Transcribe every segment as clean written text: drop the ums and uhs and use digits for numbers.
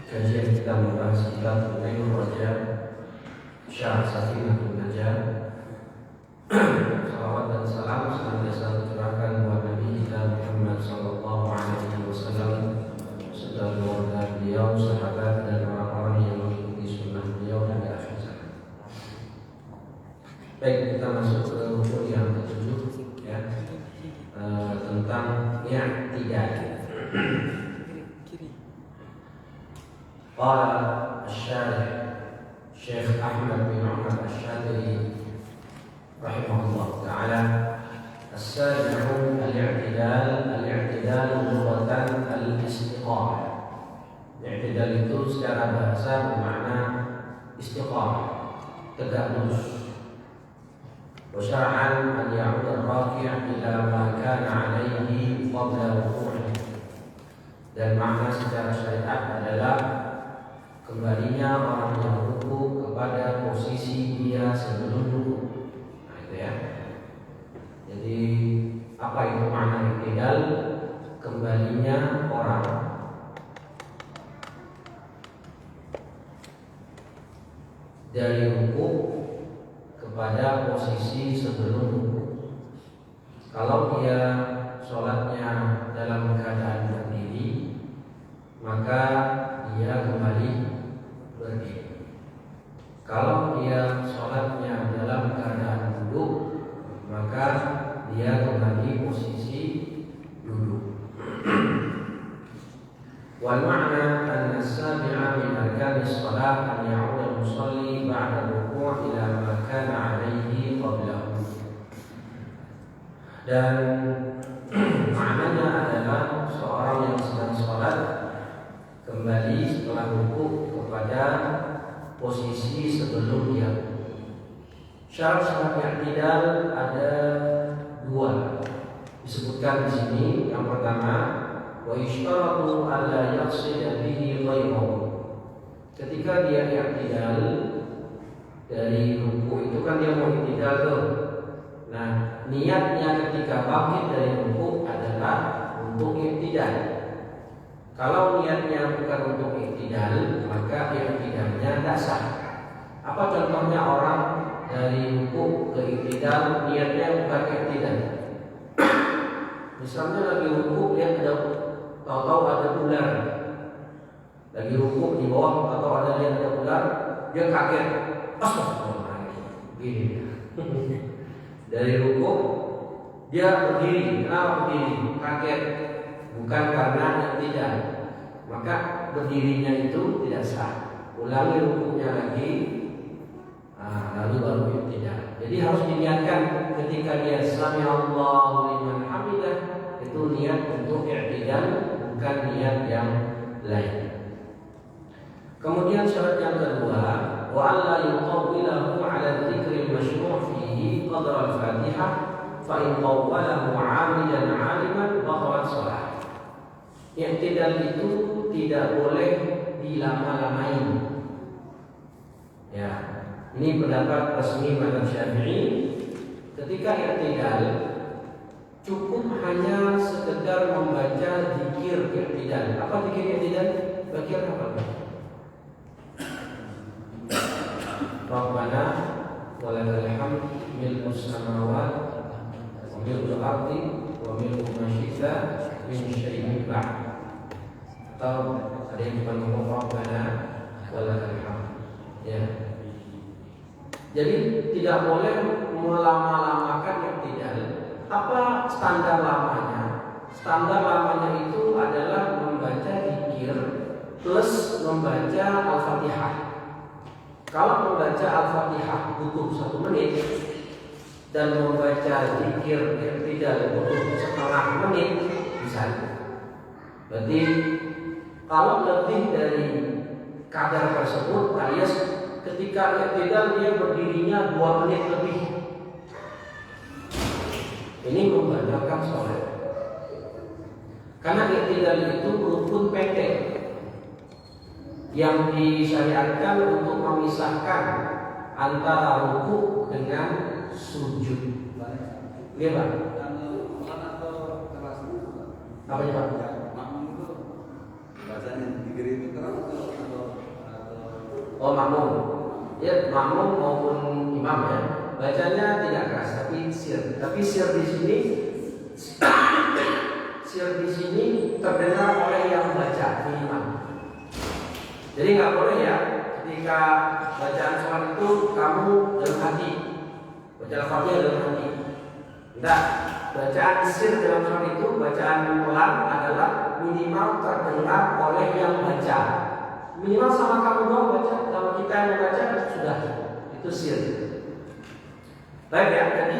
kajian kita membahas kitab Ilmu Raja Syarah Safinatul Najah. Salawat dan salam senantiasa tercurahkan buat Nabi kita Muhammad sallallahu alaihi wasallam serta keluarga beliau, sahabat dan orang-orang yang mengikuti sunnah beliau hingga akhir zaman. Baik, kita masuk ke rukun yang ketujuh, ya, tentang i'tidal. Qala asy-syarih Syekh Ahmad bin Umar Asy-Syadili rahimahullah ta'ala, as-sabi'u al-i'tidal lughatan al-istiqamah. I'tidal itu secara bahasa bermakna istiqamah, tegak lurus. Wa syar'an an ya'ud ar-raki' ila ma kana 'alaihi qabla wuqu'ihi. Dan makna secara syariat adalah kembalinya orang yang ruku kepada posisi dia sebelum ruku. Nah, itu ya. Jadi apa itu makna i'tidal? Kembalinya orang dari ruku kepada posisi sebelum ruku. Kalau dia sholatnya dalam keadaan berdiri, maka dia kembali berdiri. Kalau dia sholatnya dalam keadaan duduk, maka dia kembali posisi duduk. Wal ma'na anna as-sabi'a min arkanis shalah an ya'ud al-musalli ba'da ruku' ila ma kana 'alaihi qablahu. Dan maknanya adalah seorang yang sedang sholat kembali setelah ruku kepada posisi sebelum dia. Syarat i'tidal ada dua disebutkan di sini. Yang pertama, wa yashtaratu alla yaqsida bihi ghayrahu. Ketika dia i'tidal dari ruku itu kan dia mau i'tidal tuh. Nah, niatnya ketika bangkit dari ruku adalah untuk i'tidal. Kalau niatnya bukan untuk i'tidal, maka i'tidalnya tidak sah. Apa contohnya orang dari ruku ke i'tidal niatnya bukan i'tidal? Misalnya lagi ruku dia tahu-tahu ada ular. Lagi ruku di bawah atau ada lihat ada ular, dia kaget. Astagfirullahaladzim. Gini. Dari ruku dia berdiri. Kenapa berdiri? Kaget. Bukan karena i'tidal. Maka berdirinya itu tidak sah. Ulangi rukunya lagi, lalu baru i'tidal. Jadi harus diniatkan ketika dia sami Allahu liman hamidah, itu niat untuk i'tidal, bukan niat yang lain. Kemudian syarat yang kedua, wa alla yuqawwilahu 'ala dzikri al-masyru' fihi qadra al-Fatihah fa in qawwalahu 'amidan 'aliman batalat shalah. I'tidal itu tidak boleh dilama-lamain. Ya, ini pendapat resmi mazhab Syafi'i. Ketika i'tidal cukup hanya sekedar membaca zikir i'tidal. Apa zikir i'tidal? Zikir apa? Rabbana wa lakal hamd mil'us samawati wa mil'ul ardi wa mil'u ma syi'ta min syai'in ba'd. Atau ada yang cuma ngomong Rabbana wa lakal hamd. Ya. Jadi tidak boleh melama-lamakan i'tidal. Apa standar lamanya? Standar lamanya itu adalah membaca zikir plus membaca Al-Fatihah. Kalau membaca Al-Fatihah butuh 1 menit dan membaca zikir i'tidal butuh setengah menit, bisa. Berarti kalau lebih dari kadar tersebut, alias ketika i'tidal dia berdirinya 2 menit lebih, ini membatalkan sholat. Karena i'tidal itu rukun pendek yang disyariatkan untuk memisahkan antara ruku dengan sujud. Iya Pak? Apa ya Pak? bacanya zikir itu keras atau Oh, makmum. Ya, makmum maupun imam ya. Bacanya tidak keras tapi sir. Tapi sir di sini terdengar oleh yang baca imam. Jadi nggak boleh ya ketika bacaan sholat itu kamu dalam hati, baca lafaznya dalam hati. Tidak, bacaan sir dalam sholat itu, bacaan pelan adalah minimal terdengar oleh yang baca. Minimal sama kamu doang baca, sama kita yang membaca sudah itu sir. Baik ya, jadi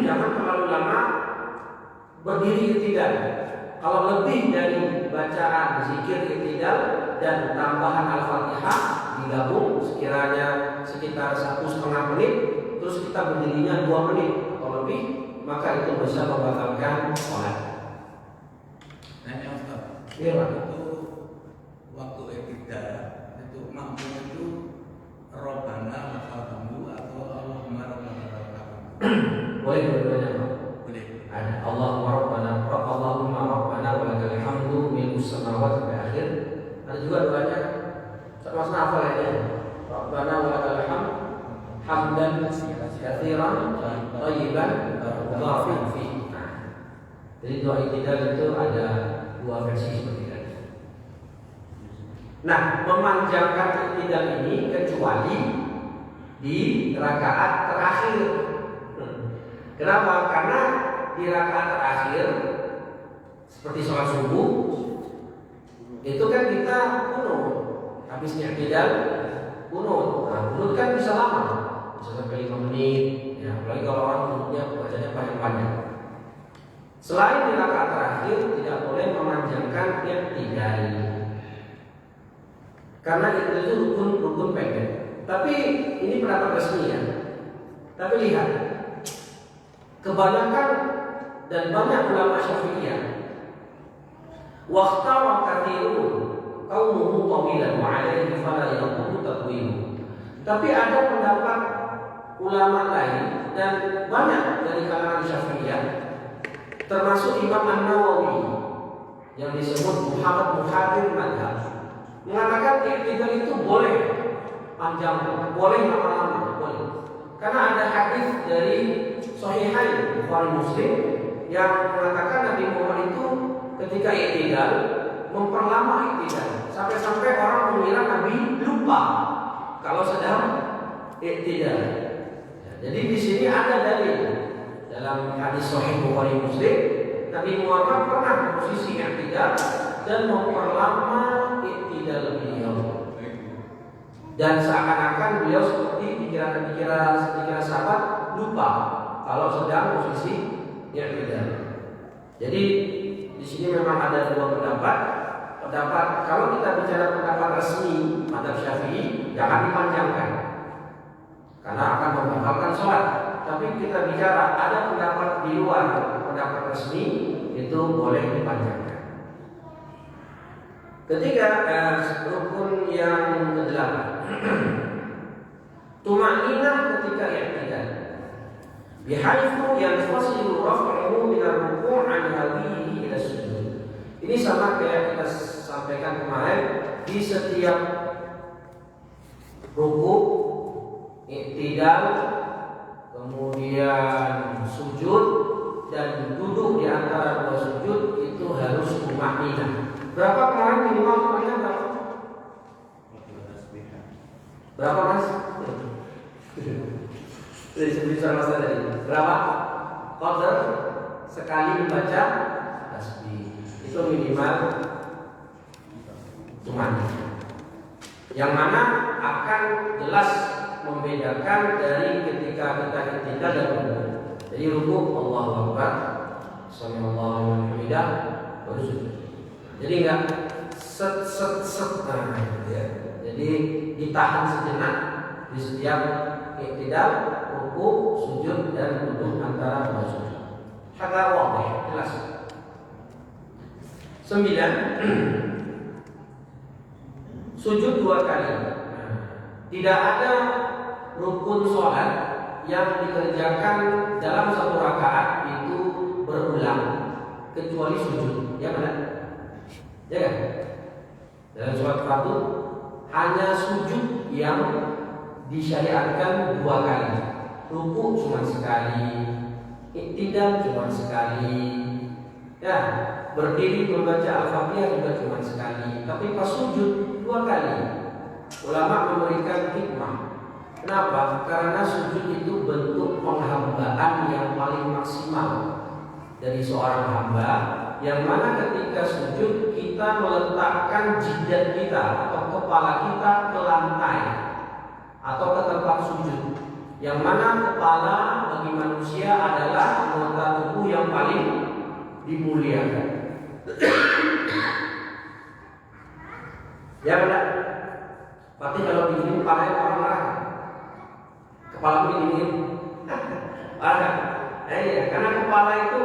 jangan terlalu lama berdiri tidak. Kalau lebih dari bacaan zikir iktidal dan tambahan al-fatihah digabung sekiranya sekitar 1,5 menit, terus kita berdirinya 2 menit atau lebih, maka itu bisa membatalkan sholat. Nanya Ustaz, Iya Pak. itu waktu iktidal itu makmum itu Rabbana lakal hamdu atau Allahumma rabbana lakal hamdu? Boleh dua-duanya Pak. Boleh. Ada Allahumma rabbana wa lakal hamdu mil'us samawati sampai akhir. Ada juga doanya sama hafal ya. Rabbana wa lakal hamd hamdan katsiran thayyiban mubarakan fi. Jadi doa iktidal itu ada 2 versi seperti tadi. Nah, memanjangkan iktidal ini kecuali di rakaat terakhir. Kenapa? Karena di rakaat terakhir seperti sholat subuh itu kan kita kunut, habisnya iktidal kunut. Nah, kunut kan bisa lama, bisa sampai 5 menit. Ya, apalagi kalau orang kunutnya bacanya panjang-panjang. Selain di rakaat terakhir tidak boleh memanjangkan iktidal, karena itu rukun pendek. Tapi ini pendapat resmi ya. Tapi lihat, kebanyakan dan banyak ulama Syafi'iyah waqtara katsirun qaumuhu tawilan wa 'alaihi fala yaqulu tatwil. Tapi ada pendapat ulama lain dan banyak dari kalangan Syafi'iyah, termasuk Imam An-Nawawi yang disebut Muhammad Muhadir Madhab, mengatakan iktidal itu boleh panjang, boleh lama-lama, boleh. Karena ada hadis dari Sahihain Bukhari Muslim yang mengatakan Nabi Muhammad itu ketika iktidal memperlama iktidal sampai-sampai orang mengira Nabi lupa kalau sedang iktidal. Jadi di sini ada dalil dalam hadis Sahih Bukhari Muslim, Nabi Muhammad pernah posisi iktidal dan memperlama iktidal beliau. Dan seakan-akan beliau seperti pikiran sahabat lupa kalau sedang posisi iktidal. Jadi di sini memang ada 2 pendapat. Kalau kita bicara pendapat resmi mazhab Syafi'i, jangan dipanjangkan karena akan membatalkan sholat. Tapi kita bicara ada pendapat di luar pendapat resmi, itu boleh dipanjangkan. Ketiga, rukun yang ke-8, tumaninah ketika iktidal, bihaitsu yanfasilu raf'uhu min ar-ruku' an hadhihi ila sujud. Ini sama kayak kita sampaikan kemarin, di setiap ruku', iktidal, kemudian sujud dan duduk di antara 2 sujud itu harus tumaninah. Berapa kemarin minimal tumaninah berapa? Berapa Mas? Dari sebelum Mas tadi. Berapa? Qadar sekali membaca tasbih. Itu minimal tumaninah. Yang mana akan jelas membedakan dari ketika kita iktidal dan ruku. Jadi ruku Allahu Akbar, sallallahu alaihi hamidah, baru sujud. Jadi enggak set ya. Jadi ditahan sejenak di setiap iktidal, ruku, sujud dan duduk antara 2 sujud. Hadza wadih, jelas. 9. Sujud 2 kali. Tidak ada rukun sholat yang dikerjakan dalam 1 rakaat itu berulang kecuali sujud. Ya benar? Ya kan? Dalam sholat fardu hanya sujud yang disyariatkan 2 kali. Ruku cuma sekali, iktidal cuma sekali. Ya, berdiri membaca Al-Fatihah juga cuma sekali. Tapi pas sujud 2 kali. Ulama memberikan hikmah. Kenapa? Karena sujud itu bentuk penghambaan yang paling maksimal dari seorang hamba, yang mana ketika sujud kita meletakkan jidat kita atau kepala kita ke lantai atau ke tempat sujud, yang mana kepala bagi manusia adalah anggota tubuh yang paling dimuliakan. Ya benar. Berarti kalau begini kepalanya orang marah. Kepala begini. Ada. Ya, karena kepala itu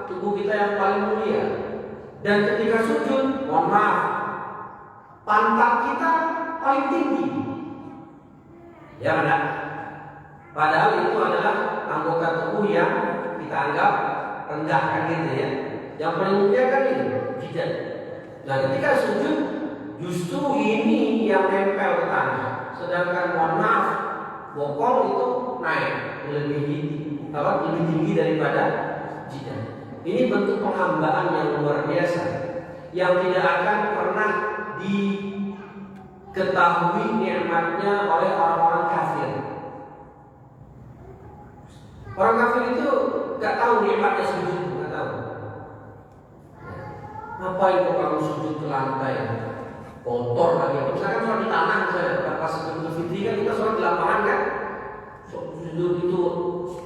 tubuh kita yang paling mulia. Dan ketika sujud, mohon maaf, pantat kita paling tinggi. Ya benar. Padahal itu adalah anggota tubuh yang kita anggap rendah kan gitu ya. Yang paling mulia kan ini jidat. Nah ketika sujud justru ini yang nempel ke tanah. Sedangkan mohon maaf, bokong itu naik lebih tinggi daripada jidat. Ini bentuk penghambaan yang luar biasa yang tidak akan pernah diketahui nikmatnya oleh orang-orang kafir. Orang kafir itu gak tahu nikmatnya sujud, gak tahu. Ngapain kok kamu sujud ke lantai? Kotor lagi. Misalkan sholat di tanah, misalnya pas Idul Fitri kan kita sholat di lapangan kan. Sujud itu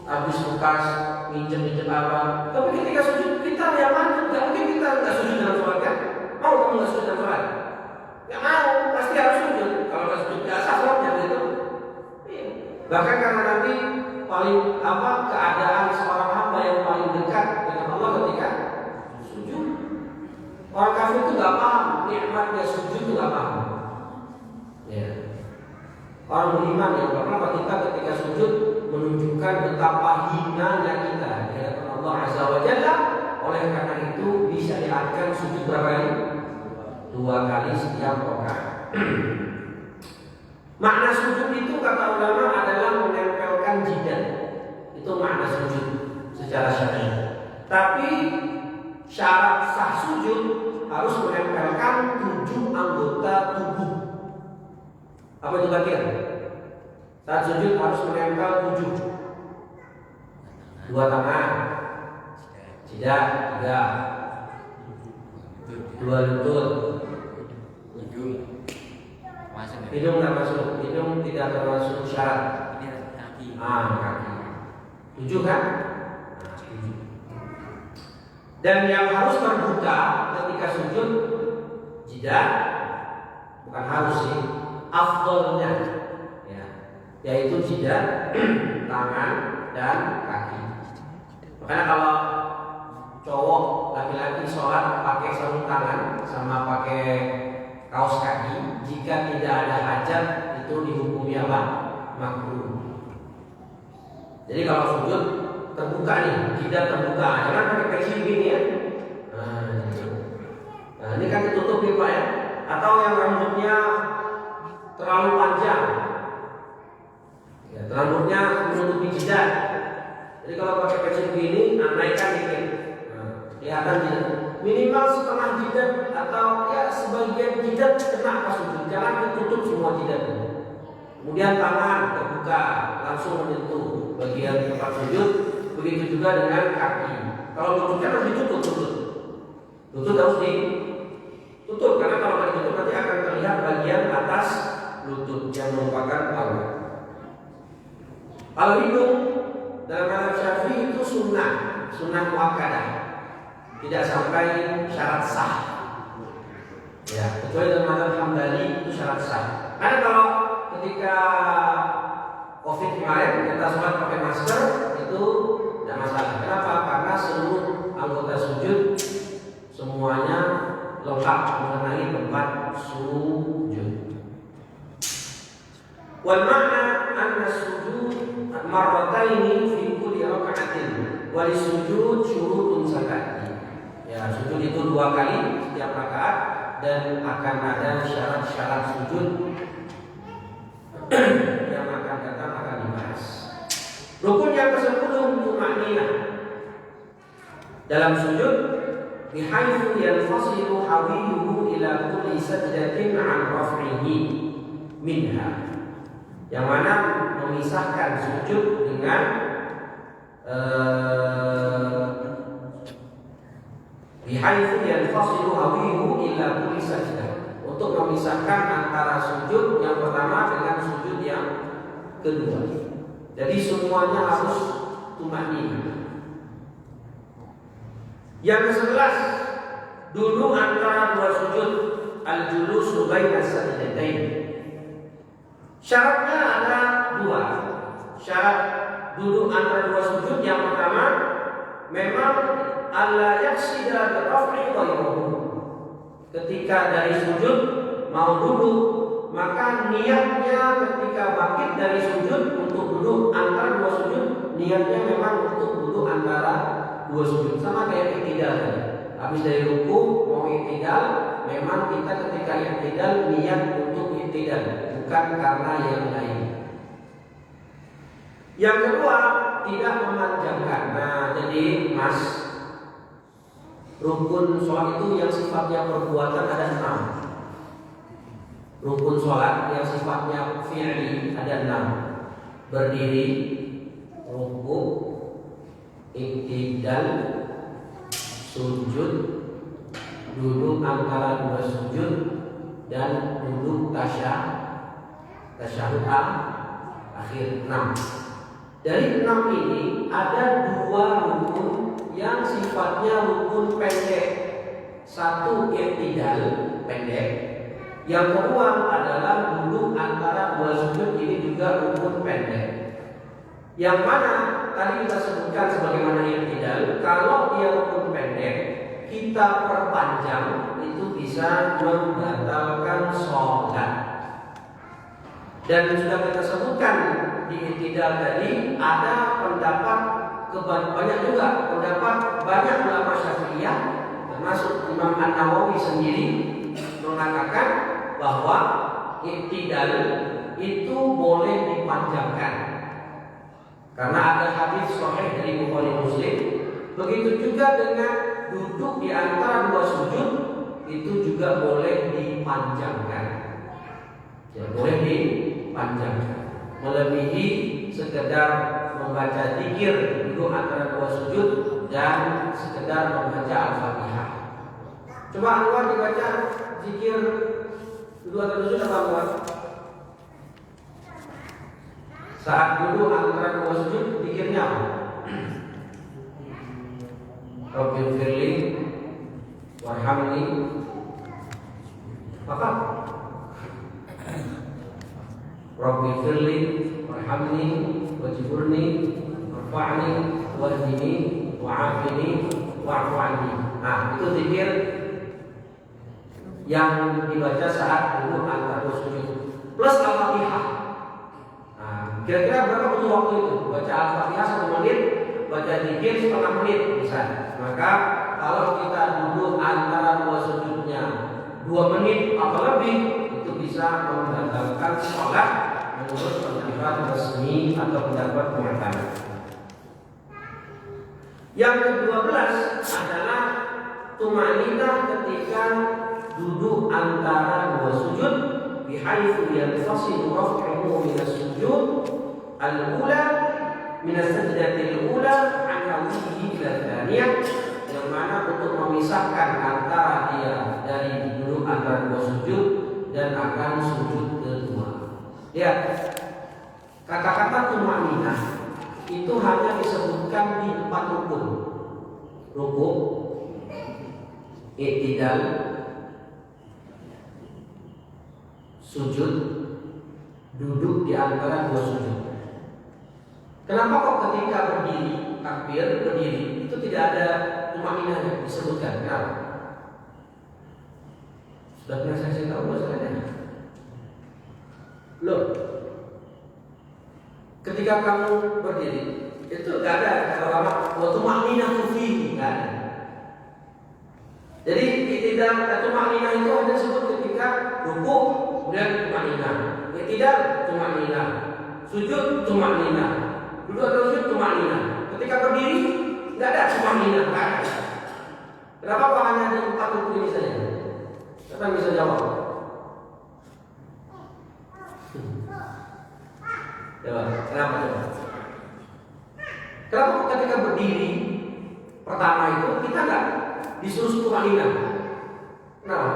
habis bekas minjem apa. Tapi ketika sujud kita yang mana? Gak mungkin kita nggak sujud dalam sholat kan? Mau kamu nggak sujud dalam sholat? Gak mau, pasti harus sujud. Kalau nggak sujud biasa sholatnya gitu. Bahkan karena nanti keadaan seorang hamba yang paling dekat dengan Allah ketika sujud. Orang kafir itu nggak paham nikmatnya sujud, itu nggak paham. Ya. Orang beriman yang pertama kita ketika sujud menunjukkan betapa hinanya kita di hadapan Allah Azza wa Jalla. Oleh karena itu bisa diartikan sujud berapa kali? 2 kali setiap rakaat. Makna sujud itu kata ulama adalah menempelkan jidat. Itu makna sujud secara syar'i. Tapi syarat sah sujud harus menempelkan 7 anggota tubuh. Apa itu bagian? Saat sujud harus menempel 7. 2 tangan, jidat 3, 2 lutut, hidung nggak masuk, hidung tidak termasuk syarat. Kaki. 7 kan? 7. Dan yang harus terbuka ketika sujud jidat, bukan harus sih, afdolnya, ya, yaitu jidat, tangan dan kaki. Makanya kalau cowok laki-laki sholat pakai sarung tangan sama pakai kaos kaki, jika tidak ada hajat itu dihukumi apa? Makruh. Jadi kalau sujud terbuka nih, jidat terbuka, jangan pakai peci begini ya. Nah ini kan ditutup nih Pak ya. Atau yang rambutnya terlalu panjang, ya, rambutnya menutupi jidat. Jadi kalau pakai peci begini, naikkan dikit, kelihatan jidat. Minimal setengah jidat atau ya sebagian jidat kena pas sujud. Jangan ditutup semua jidat. Kemudian tangan terbuka, langsung menyentuh bagian tempat sujud. Begitu juga dengan kaki. Kalau lututnya harus ditutup, lutut harus ditutup karena kalau nggak ditutup nanti akan terlihat bagian atas lutut yang merupakan aurat. Kalau hidung dalam mazhab Syafi'i itu sunnah muakkadah, tidak sampai syarat sah. Ya, kecuali dalam mazhab Hambali itu syarat sah. Karena kalau ketika COVID kemarin kita sholat pakai masker itu tidak masalah. Kenapa? Karena seluruh anggota sujud semuanya lengkap mengenai tempat sujud. Wal makna anna sujud marrataini fi kulli raka'atin wa lisujud syurutun sakati. Ya, sujud itu 2 kali setiap rakaat dan akan ada dalam sujud bihaitsu yanfasilu hawiluhu ila kulli sajdatin an raf'ihi minha, yang mana memisahkan sujud dengan bihaitsu yanfasilu hawiluhu ila kulli sajdah, untuk memisahkan antara sujud yang pertama dengan sujud yang kedua. Jadi semuanya harus tumanina. Yang ke-11, duduk antara dua sujud, al-julusu baina sajdatain. Syaratnya ada dua. Syarat duduk antara dua sujud yang pertama, memang alla yaksida bi raf'i ghayruhu. Ketika dari sujud mau duduk, maka niatnya ketika bangkit dari sujud untuk duduk antara dua sujud, niatnya memang untuk duduk antara dua sujud. Sama kayak i'tidal tadi. Habis dari ruku mau i'tidal, memang kita ketika i'tidal niat untuk i'tidal, bukan karena yang lain. Yang kedua, tidak memanjangkan. Nah, jadi Mas, rukun sholat itu yang sifatnya perbuatan ada 6. Rukun sholat yang sifatnya fi'li ada 6. Berdiri, ruku, i'tidal, sujud, duduk antara dua sujud, dan duduk tasyahud akhir. 6. Dari 6 ini ada 2 rukun yang sifatnya rukun pendek. Satu i'tidal pendek, yang kedua adalah duduk antara dua sujud, ini juga rukun pendek. Yang mana tadi kita sebutkan sebagaimana i'tidal, kalau dia rukun pendek kita perpanjang itu bisa membatalkan sholat. Dan sudah kita sebutkan di i'tidal tadi ada pendapat banyak juga pendapat banyak ulama Syafi'iyah, termasuk Imam An-Nawawi sendiri mengatakan bahwa i'tidal itu boleh dipanjangkan karena ada hadis sahih dari Bukhari Muslim. Begitu juga dengan duduk di antara dua sujud itu juga boleh dipanjangkan. Ya, boleh dipanjangkan melebihi sekedar membaca zikir duduk antara dua sujud dan sekedar membaca Al-Fatihah. Coba Anwar dibaca zikir duduk antara dua sujud apa Anwar? Saat duduk antara dua sujud zikirnya apa? Rabbighfirli warhamni, maka Rabbighfirli warhamni wajburni warfa'ni wahdini wa'afini wa'fu anni. Nah, itu zikir yang dibaca saat duduk antara dua sujud plus Al-Fatihah. Nah, kira-kira berapa butuh waktu itu? Baca Al-Fatihah 1 menit, baca zikir setengah menit bisa. Maka kalau kita duduk antara dua sujudnya 2 menit atau lebih, itu bisa membatalkan sholat menurut pendapat resmi atau pendapat pengacara. Yang ke-12 adalah tumanina ketika duduk antara dua sujud, bihaitsu yanfasilu raf'uhu min as-sujud al-ula min as-sajdati al-ula an hawihi ila tsaniyah, yang mana untuk memisahkan antara dia dari duduk antara dua sujud dan akan sujud kedua. Lihat, kata-kata tumanina itu hanya disebutkan di 4 rukun. Rukuk, i'tidal, sujud, duduk di antara dua sujud. Kenapa kok ketika berdiri, takbir berdiri itu tidak ada tumanina disebutkan? Kenapa? Sudah pernah saya tahu masalahnya? Loh, ketika kamu berdiri itu nggak ada kata lama waktu maknina fihi, nggak ada. Jadi tidak tumanina itu hanya disebut ketika rukuk kemudian tumanina, tidak tumanina, sujud tumanina, duduk atau sujud tumanina. Ketika berdiri nggak ada tumanina, nggak ada. Kenapa kok hanya di 4 rukun ini saja? Siapa yang bisa jawab? Coba, kenapa coba? Kenapa ketika berdiri pertama itu kita nggak disuruh tumanina? Kenapa?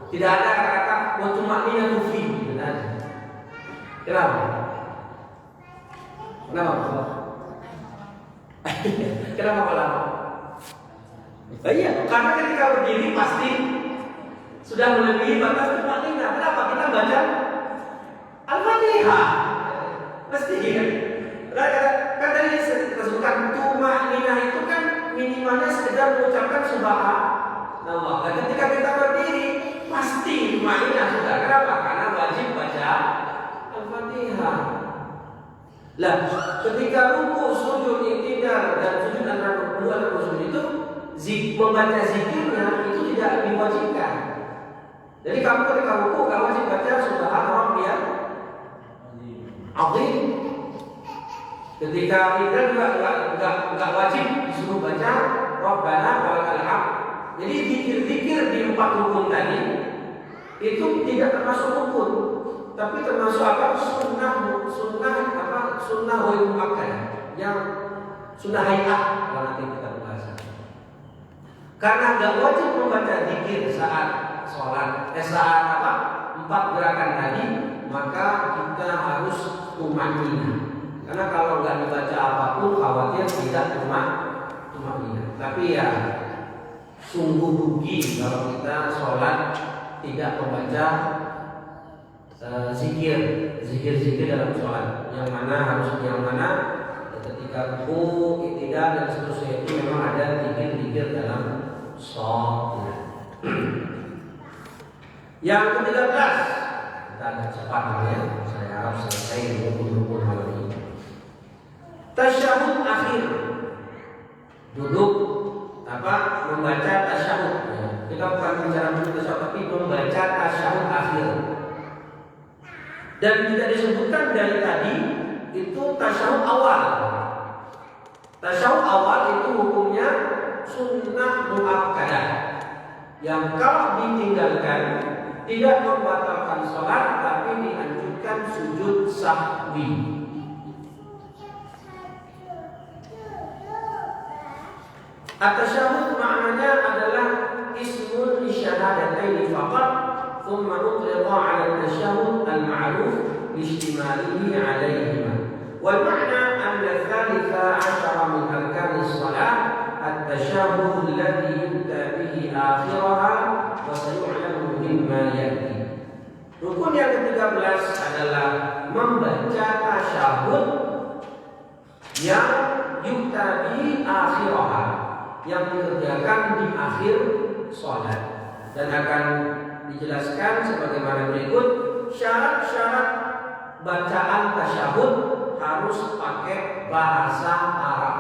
Tidak ada kata-kata wa tumanina tufi. Kenapa? Kenapa? Kenapa lama? Iya, karena ketika berdiri pasti sudah melebihi batas tumanina. Kenapa? Kita baca Al-Fatihah. Pasti kan? Kan tadi disebutkan tumanina itu kan minimalnya sekedar mengucapkan subhanallah. Dan ketika kita berdiri pasti tumanina sudah. Kenapa? Karena wajib baca Al-Fatihah. Lah, ketika ruku, sujud, iktidal dan sujud antara kedua dan sujud itu membaca zikirnya itu tidak diwajibkan. Jadi kamu ketika ruku gak wajib baca subhana rabbiyal azim. Ketika iktidal juga enggak wajib disuruh baca rabbana walakal hamd. Jadi zikir-zikir di 4 rukun tadi itu tidak termasuk rukun, tapi termasuk apa? Sunnah wa muakkadah, yang sunnah hayat kalau nanti kita bahas. Karena enggak wajib membaca zikir saat sholat, saat 4 gerakan tadi, maka kita harus tumanina. Karena kalau enggak dibaca apapun khawatir tidak tumanina. Tapi ya sungguh rugi kalau kita sholat tidak membaca zikir dalam sholat. Yang mana ketika ruku, iktidal dan seterusnya itu memang ada zikir dalam sholat. Yang ke-13, kita agak cepat ya. Saya harap selesai 20 malam ini. Tasyahud akhir, duduk membaca tasyahud. Kita bukan bicara tasyahud, tapi membaca tasyahud akhir. Dan tidak disebutkan dari tadi itu tasyahud awal. Tasyahud awal itu hukumnya sunnah muakkadah, yang kalau ditinggalkan tidak membatalkan sholat, tapi dianjurkan sujud sahwi. At-tasyahud maknanya adalah ismun li syahadataini faqat, thumma utliqa 'ala at-tasyahud al-ma'ruf li ihtimalihi 'alayhima. Wal ma'na anna ats-tsalitsa 'ashara min arkani shalah at-tasyahud alladhi yubda bihi akhiraha wa sayu'lamu mimma ya'ti. Rukun yang ke-13 adalah membaca tasyahud yang yubda bihi akhiraha, yang dikerjakan di akhir sholat, dan akan dijelaskan sebagaimana berikut. Syarat-syarat bacaan tasyahud harus pakai bahasa Arab.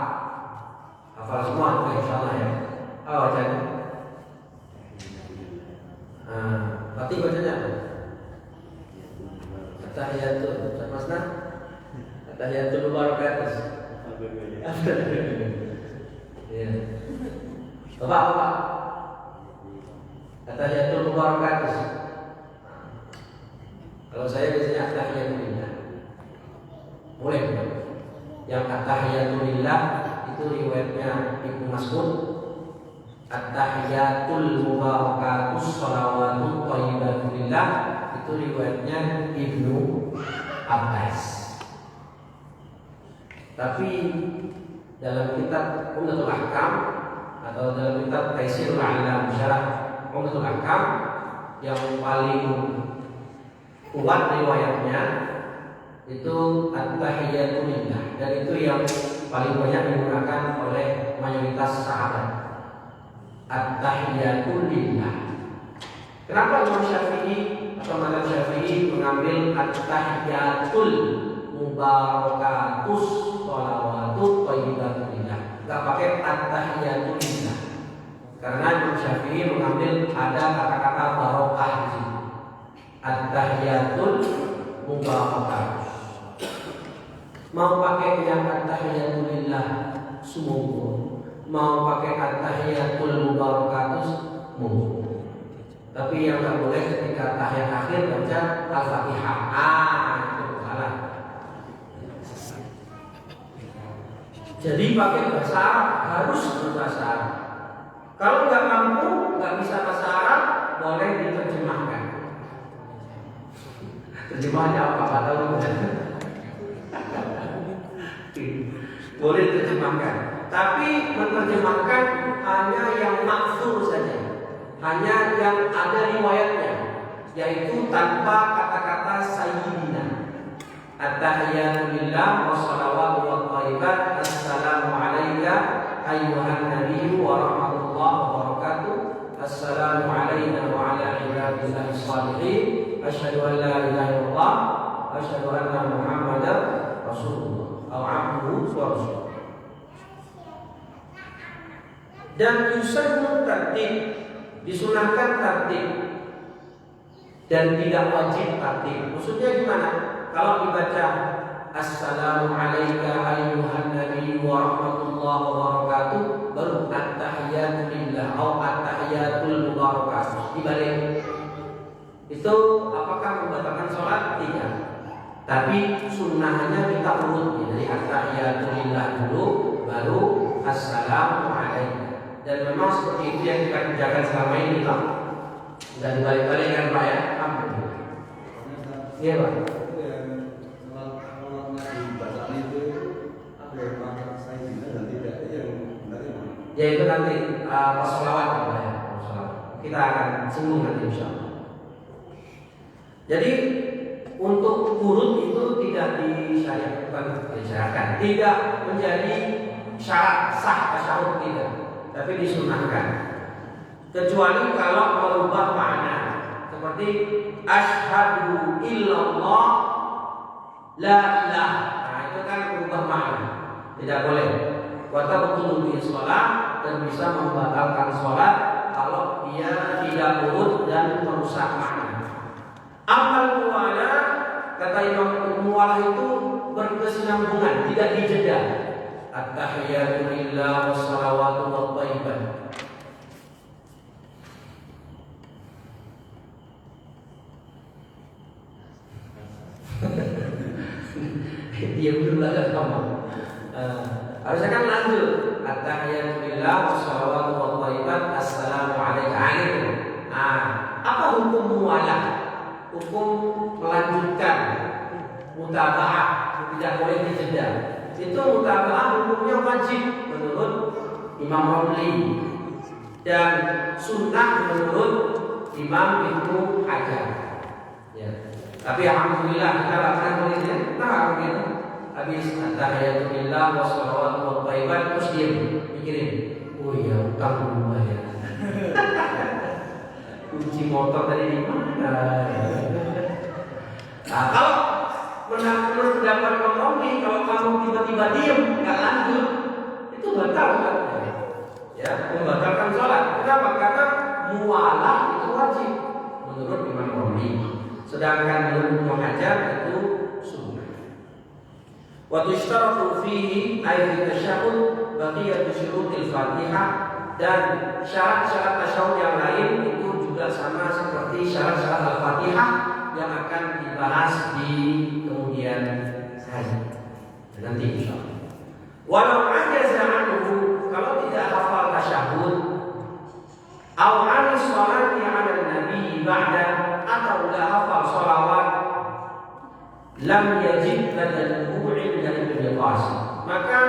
Hafal semua insyaallah ya. Bacanya. Berarti bacanya apa? At-tahiyatul Masna, at-tahiyatul mubarakatus. Ya. Bapak. At-tahiyatul mubarakatus. Kalau saya biasanya at-tahiyatulillah. Boleh. Yang at-tahiyatulillah itu riwayatnya Ibnu Mas'ud. At-tahiyatul mubarakatus shalawatut thayyibatulillah itu riwayatnya Ibnu Abbas. Tapi dalam kitab Umdatul Ahkam atau dalam kitab Taisirul Alam Syarah Umdatul Ahkam yang paling kuat riwayatnya itu at-tahiyatulillah, dan itu yang paling banyak digunakan oleh mayoritas sahabat. At-tahiyatulillah. Kenapa Imam Syafi'i atau mazhab Syafi'i mengambil at-tahiyatul mubarakatus shalawatut thayyibatulillah, enggak pakai at-tahiyatulillah? Karena Imam Syafi'i mengambil ada kata-kata barokah di situ. At-tahiyatul mubarakatus. Mau pakai yang at-tahiyatulillah sumur, mau pakai at-tahiyatul mubarakatus mungkin. Tapi yang nggak boleh ketika tahiyat akhir baca al-fatihah. Itu salah. Jadi pakai bahasa Arab, harus berbahasa Arab. Kalau nggak mampu, nggak bisa bahasa Arab, boleh diterjemahkan. Terjemahannya apa? Nggak tahu. Boleh diterjemahkan. Tapi menerjemahkan hanya yang maksud saja, hanya yang ada riwayatnya, yaitu tanpa kata-kata sayyidina. At-tahiyatu lillah wassalawatu wathayyibat. Assalamu alayka ayyuhan nabiyyu wa rahmatullahi wa barakatuh. Assalamu alayna wa ala ibadillahi shalihin. Asyhadu an la ilaha illallah wa asyhadu anna Muhammadar Rasulullah atau abduhu wa rasuluh. Dan yusannu tartib, disunahkan tartib dan tidak wajib tartib. Maksudnya gimana? Kalau dibaca Assalamu alayka ayyuhan nabiyyu wa rahmatullahi wa barakatuh, baru at-tahiyatu lillah atau at-tahiyatul mubarakatuh, dibalik. Itu apakah membatalkan sholat? Tidak. Tapi sunnahnya kita urut, dari at-tahiyatu lillah dulu, baru Assalamu alayka. Dan memang seperti itu yang kita kerjakan selama ini, Pak. Tidak dibalik-balik kan, Pak ya? Alhamdulillah. Iya, Pak. Ya itu nanti pas sholawat, Pak ya. Kita akan singgung nanti insyaallah. Jadi untuk urut itu tidak disyaratkan, tidak menjadi syarat sah tasyahud, tidak. Tapi disunahkan, kecuali kalau merubah makna, seperti asyhadu illallah la ilaha. Nah itu kan merubah makna, tidak boleh. Wa tabtulu bi shalah, dan bisa membatalkan sholat kalau dia tidak urut dan merusak makna. Amal muwala, kata Imam Muwala, itu berkesinambungan, tidak dijeda. At-tahiyatu lillah wassalawatu wathayyibat. Dia belum ada sama. Harusnya kan lanjut. At-tahiyatu lillah wassalawatu wathayyibat. Assalamu alayka. Apa hukum muwalah? Hukum melanjutkan, mutaba'ah, tidak boleh dijeda. Itu mutaba'ah hukumnya wajib menurut Imam Romli dan sunnah menurut Imam Ibnu Hajar. Ya. Tapi alhamdulillah kita lakukan ini, kita begitu. Habis at-tahiyatu lillah wassalawatu wathayyibat, terus diam, pikirin. Oh iya, utang rumah ya. Kunci motor tadi di mana? Nah, kalau menurut pendapat Romli, kalau kamu tiba-tiba diam, nggak lanjut, itu batal kan? Ya, membatalkan sholat. Kenapa? Karena muwalah itu wajib menurut Imam Romli. Sedangkan menurut Ibnu Hajar itu sunnah. Wa tushtaratu fihi ay tasyahhud baqiyatu syurutil Fatihah, dan syarat-syarat tasyahud yang lain itu juga sama seperti syarat-syarat Al-Fatihah yang akan dibahas di kemudian hari. Nanti insyaallah. Walau ajaza anhu, kalau tidak hafal tasyahud, aw an sholati 'ala nabi ba'da, atau tidak hafal sholawat, lam yajib badal ruku'i dari al-iqas, maka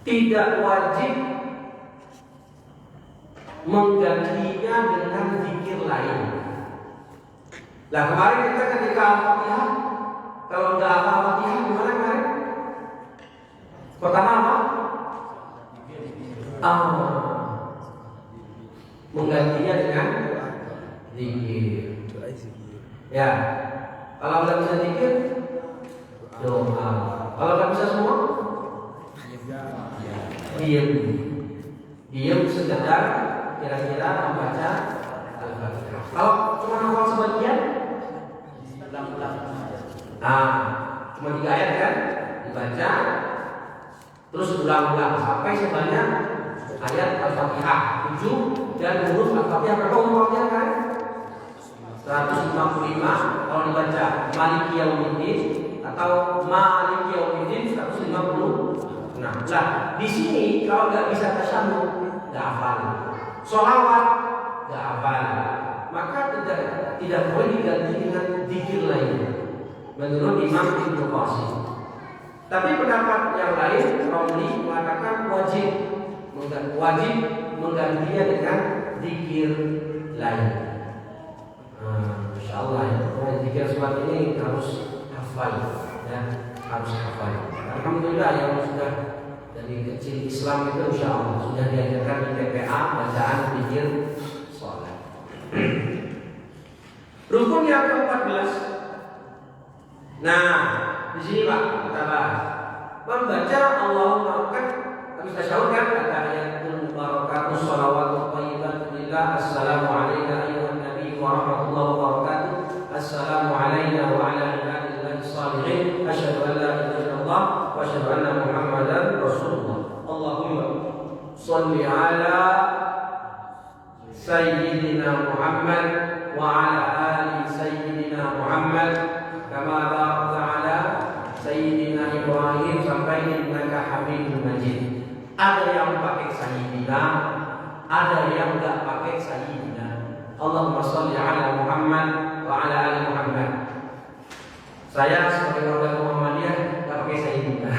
tidak wajib menggantinya dengan zikir lain. Nah kemarin kita ketika Al-Fatihah, kalau nggak hafal Al-Fatihah gimana kemarin? Pertama apa? Menggantinya dengan zikir. Ya, kalau nggak bisa zikir, doa. Kalau nggak bisa semua, diam sekedar kira-kira membaca Al-Fatihah. Kalau cuma hafal sebagian, cuma 3 ayat kan dibaca, Terus ulang-ulang sampai sebanyak ayat Al-Fatihah 7 dan huruf Al-Fatihah berapa umurnya kan? 155 kalau dibaca Maliki Yaumiddin atau Maliki Yaumiddin 150. Nah, di sini kalau nggak bisa tasyahud, nggak hafal. Sholawat nggak hafal. Maka tidak boleh diganti dengan zikir lainnya. Menurut Imam Ibnu Qasim. Tapi pendapat yang lain, Romli mengatakan wajib menggantinya dengan zikir lain. Insya Allah ya, zikir sholat ini harus hafal, ya, harus hafal. Alhamdulillah yang sudah dari kecil Islam itu insya Allah sudah diajarkan di TPA bacaan zikir sholat. Rukun yang ke-14. Nah, di sini Pak kita bahas membaca Allahumma kan habis tasyahud kan kata ayatul barakatuh shalawatu thayyibatu lillah assalamu alayka ayyuhan nabi wa rahmatullahi wa barakatuh assalamu alayna wa ala ibadillahi shalihin asyhadu an la ilaha illallah wa asyhadu anna muhammadan rasulullah Allahumma shalli ala sayyidina Muhammad wa ala ali sayyidina Muhammad kama barakta ala sayyidina Ibrahim sampai innaka Hamidum Majid. Ada yang pakai sayyidina, ada yang enggak pakai sayyidina. Allahumma shalli ala Muhammad wa ala ali Muhammad. Saya sebagai warga Muhammadiyah enggak pakai sayyidina.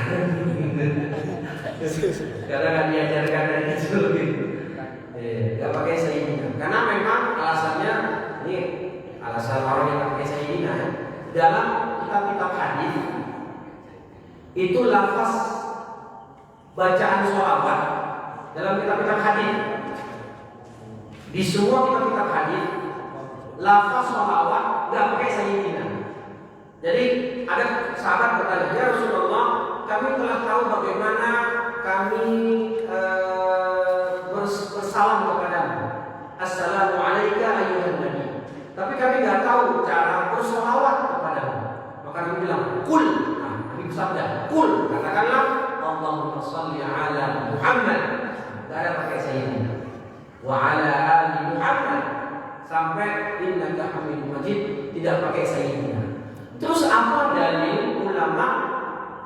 Karena kan diajarkan dari kecil gitu. Enggak pakai sayyidina. Karena memang alasannya ini alasan orang yang pakai sayyidina dalam kitab-kitab hadis itu lafaz bacaan sholawat dalam kitab-kitab hadis. Di semua kitab-kitab hadis lafaz sholawat nggak pakai sayyidina. Jadi ada sahabat bertanya, ya Rasulullah, kami telah tahu bagaimana kami bersalam kepadamu. Assalamualaikum ayyuhan nabi. Tapi kami nggak tahu cara bersolawat kepadamu. Maka Nabi bilang, kul. Nah, Nabi bersabda, kul. Katakanlah, Allahumma shalli ala Muhammad. Tidak ada pakai sayyidina. Wa ala ali Muhammad. Sampai innaka Hamidum Majid tidak pakai sayyidina. Terus apa dalil ulama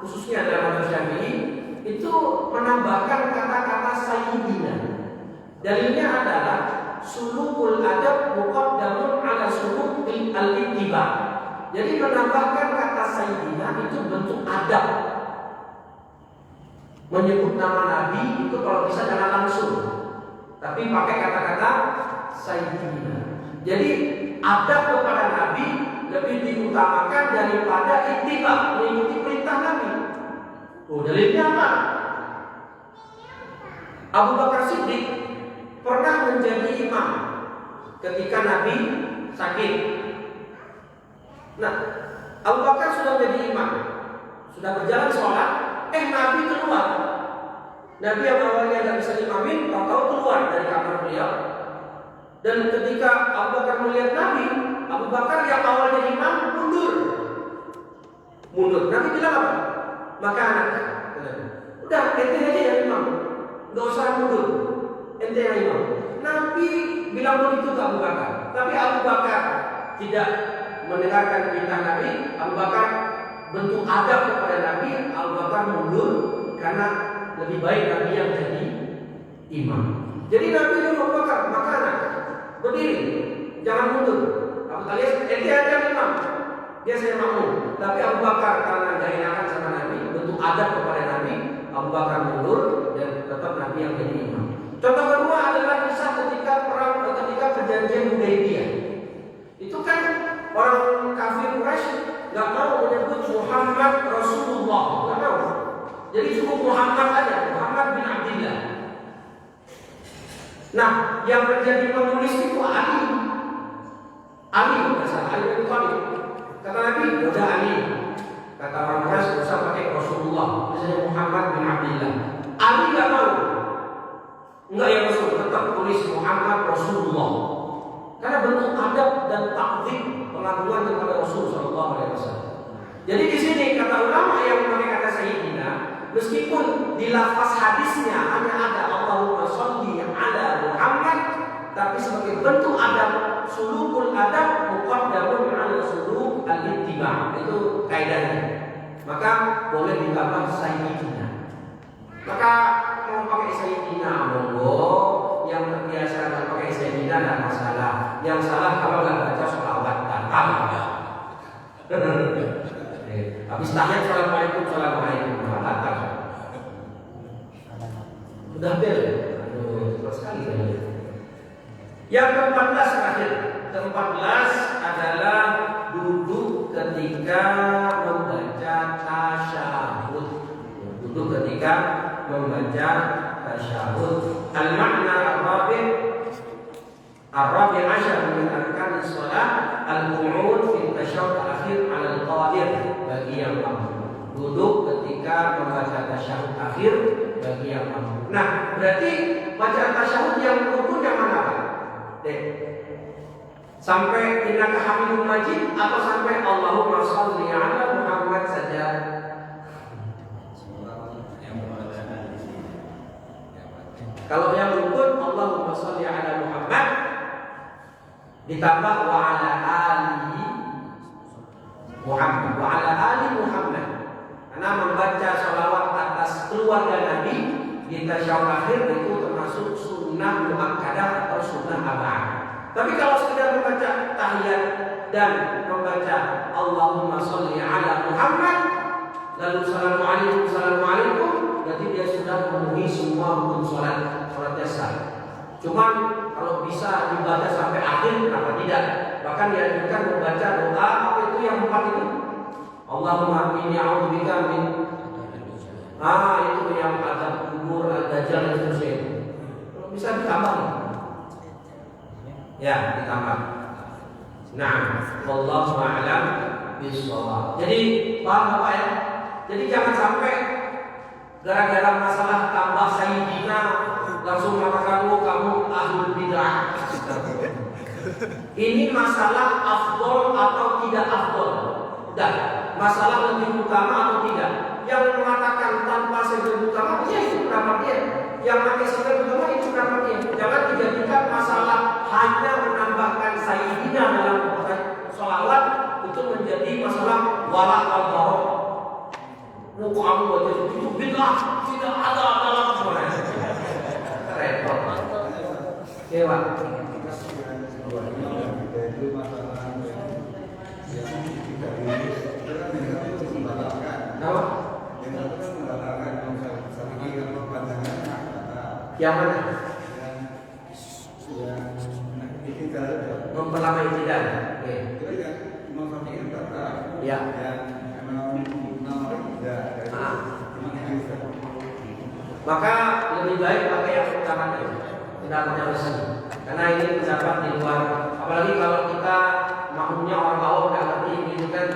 khususnya dalam mazhab Syafi'i itu menambahkan kata-kata sayyidina? Dalilnya adalah sulukul adab muqaddamun ala sulukil al-ittiba. Jadi menambahkan kata sayyidina itu bentuk adab. Menyebut nama Nabi itu kalau bisa jangan langsung, tapi pakai kata-kata sayyidina. Jadi adab kepada Nabi lebih diutamakan daripada ittiba, mengikuti perintah Nabi. Dalilnya apa? Abu Bakar Siddiq pernah menjadi imam ketika Nabi sakit. Nah, Abu Bakar sudah menjadi imam, sudah berjalan sholat, Nabi keluar. Nabi yang awalnya tidak bisa imamin, tahu-tahu keluar dari kamar beliau. Dan ketika Abu Bakar melihat Nabi, Abu Bakar yang awalnya imam mundur. Nabi bilang apa? Maka anak, udah ente aja yang imam, nggak usah mundur. Ente yang imam. Nabi bilang begitu ke Abu Bakar, tapi Abu Bakar tidak mendengarkan perintah Nabi. Abu Bakar bentuk adab kepada Nabi. Abu Bakar mundur karena lebih baik Nabi yang jadi imam. Jadi Nabi Abu Bakar, maka berdiri, jangan mundur. Abu Talib, ente aja imam, dia saya makmum. Tapi Abu Bakar karena gak enakan sama Nabi, bentuk adab kepada Nabi, Abu Bakar mundur dan tetap Nabi yang jadi imam. Contoh kedua adalah kisah ketika perjanjian Hudaybiyah. Itu kan orang kafir Quraisy nggak mau menyebut Muhammad Rasulullah, nggak mau. Jadi cukup Muhammad aja, Muhammad bin Abdillah. Nah, yang menjadi penulis itu Ali bukan salah, Ali bin Thalib. Kata Nabi, udah Ali. Kata orang Quraisy usah pakai Rasulullah, misalnya Muhammad bin Abdillah. Ali nggak mau. Enggak ya Rasul, tetap tulis Muhammad Rasulullah. Karena bentuk adab dan takzim pengagungan kepada Rasul sallallahu alaihi wasallam. Jadi di sini kata ulama yang memakai kata sayyidina, meskipun di lafaz hadisnya hanya ada Allahumma sholli ala Muhammad, tapi sebagai bentuk adab, sulukul adab muqaddamun ala suluk al-ittiba. Itu kaidahnya. Maka boleh ditambah sayyidina. Maka mau pakai sayyidina monggo, yang terbiasa nggak pakai sayyidina tidak masalah. Yang salah kalau nggak baca sholawat dan apa. Habis tahiyat assalamualaikum warahmatullahi. Udah bel. Aduh, terus sekali tadi. Yang ke-14 terakhir. Ke-14 adalah duduk ketika membaca tasyahud. Duduk ketika membaca tasyahud. Al-makna ar-rabi' asyar min arkan shalah al-qu'ud fi tasyahud akhir 'ala al-qadir bagi yang mampu. Duduk ketika membaca tasyahud akhir bagi yang mampu. Nah, berarti bacaan tasyahud yang rukun yang mana, Pak? Sampai innaka hamidum majid atau sampai Allahumma sholli ala Muhammad saja? Kalau yang rukun Allahumma sholli ala Muhammad ditambah wa ala ali Muhammad, wa ala ali Muhammad. Karena membaca sholawat atas keluarga Nabi di tasyahud akhir itu termasuk sunnah muakkadah atau sunnah abad. Tapi kalau sekedar membaca tahiyat dan membaca Allahumma sholli ala Muhammad lalu assalamualaikum, berarti dia sudah memenuhi semua rukun sholatnya sah. Cuman kalau bisa dibaca sampai akhir, kenapa tidak? Bahkan dianjurkan membaca doa apa itu yang 4 itu? Allahumma inni a'udzubika min itu yang azab kubur, ad-dajjal dan seterusnya. Kalau bisa ditambah. Ya, ditambah. Nah, wallahu a'lam bishawab. Jadi paham Bapak ya? Jadi jangan sampai gara-gara masalah tambah sayyidina langsung mengatakan kamu ahlul bid'ah. Ini masalah afdol atau tidak afdol. Dan masalah lebih utama atau tidak. Yang mengatakan tanpa sebab utama, ya itu pendapat dia. Yang pakai sebab utama itu pendapat dia. Jangan dijadikan masalah hanya menambahkan sayyidina dalam sholawat itu menjadi masalah wala al-barok. Kamu baca itu bid'ah, tidak ada dalam sholat. Repot. Kewa. Yang mana? Memperlama iktidal. Ya. Maka lebih baik pakai yang pertama itu, pendapatnya bersih. Karena ini pendapat di luar. Apalagi kalau kita makmumnya orang awam nggak ngerti gitu kan,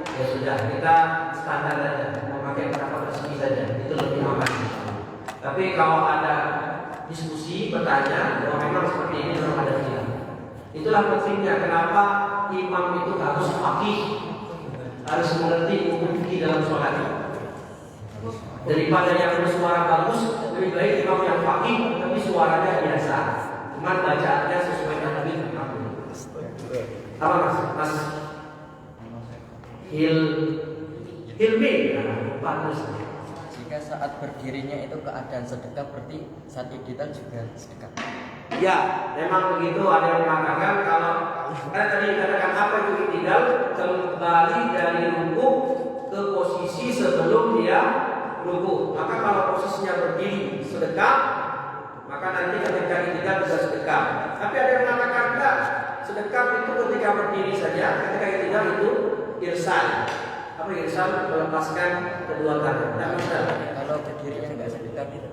ya sudah kita standar aja, memakai pendapat bersih saja. Itu lebih aman. Tapi kalau ada diskusi bertanya, bahwa memang seperti ini memang ada khilaf. Itulah pentingnya kenapa imam itu harus faqih, harus mengerti hukum fikih dalam sholat. Daripada yang bersuara bagus, lebih baik imam yang faqih tapi suaranya biasa, cuman bacaannya sesuai dengan Nabi Muhammad. Apa mas? Hilmi, bagus. Jika saat berdirinya itu keadaan sedekap, berarti saat iktidal juga sedekap. Ya, memang begitu. Ada yang mengatakan kalau tadi dikatakan apa itu iktidal, kembali dari rukuk ke posisi sebelum dia rukuk. Maka kalau posisinya berdiri sedekap, maka nanti ketika iktidal bisa sedekap. Tapi ada yang mengatakan enggak, sedekap itu ketika berdiri saja, ketika iktidal itu irsal. Apa irsal? Melepaskan kedua tangan. Tidak masalah. Kalau berdirinya enggak sedekap itu,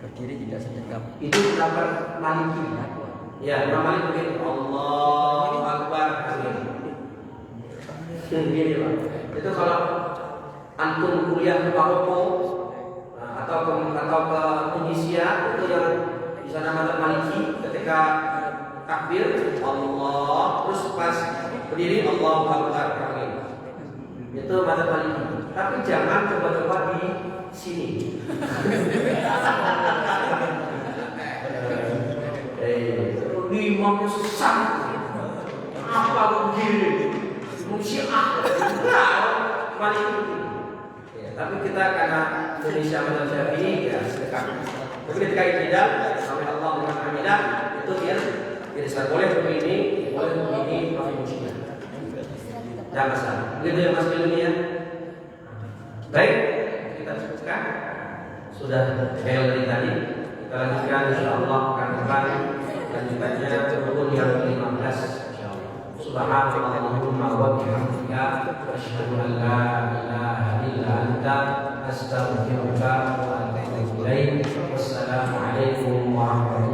berdiri tidak sedekap. Itu pendapat Maliki. Ya, Imam Malik begitu. Allahu Akbar. Gini Pak. Itu kalau antum kuliah ke Maroko atau ke Tunisia, itu yang di sana madzhab Maliki, ketika takbir Allah terus pas berdiri Allahu Akbar. Itu madzhab Maliki. Tapi jangan coba-coba di sini. Imamnya sesat. Apa begini? Syiah. Paling ya, tapi kita karena Indonesia mazhab Syafi'i ya sedekat. Tapi ketika tidak sampai Allah dengan hamidah itu dia tidak boleh begini, boleh begini, boleh begini. Jangan salah. Begitu ya Mas Bilmi ya. Baik, kita cukupkan. Sudah bel dari tadi. Kita lanjutkan insyaallah akan kembali lanjutannya rukun yang ke-15 insyaallah. Subhanallahumma wa bihamdika asyhadu an la ilaha illa anta astaghfiruka wa atubu ilaik. Wassalamu alaikum warahmatullahi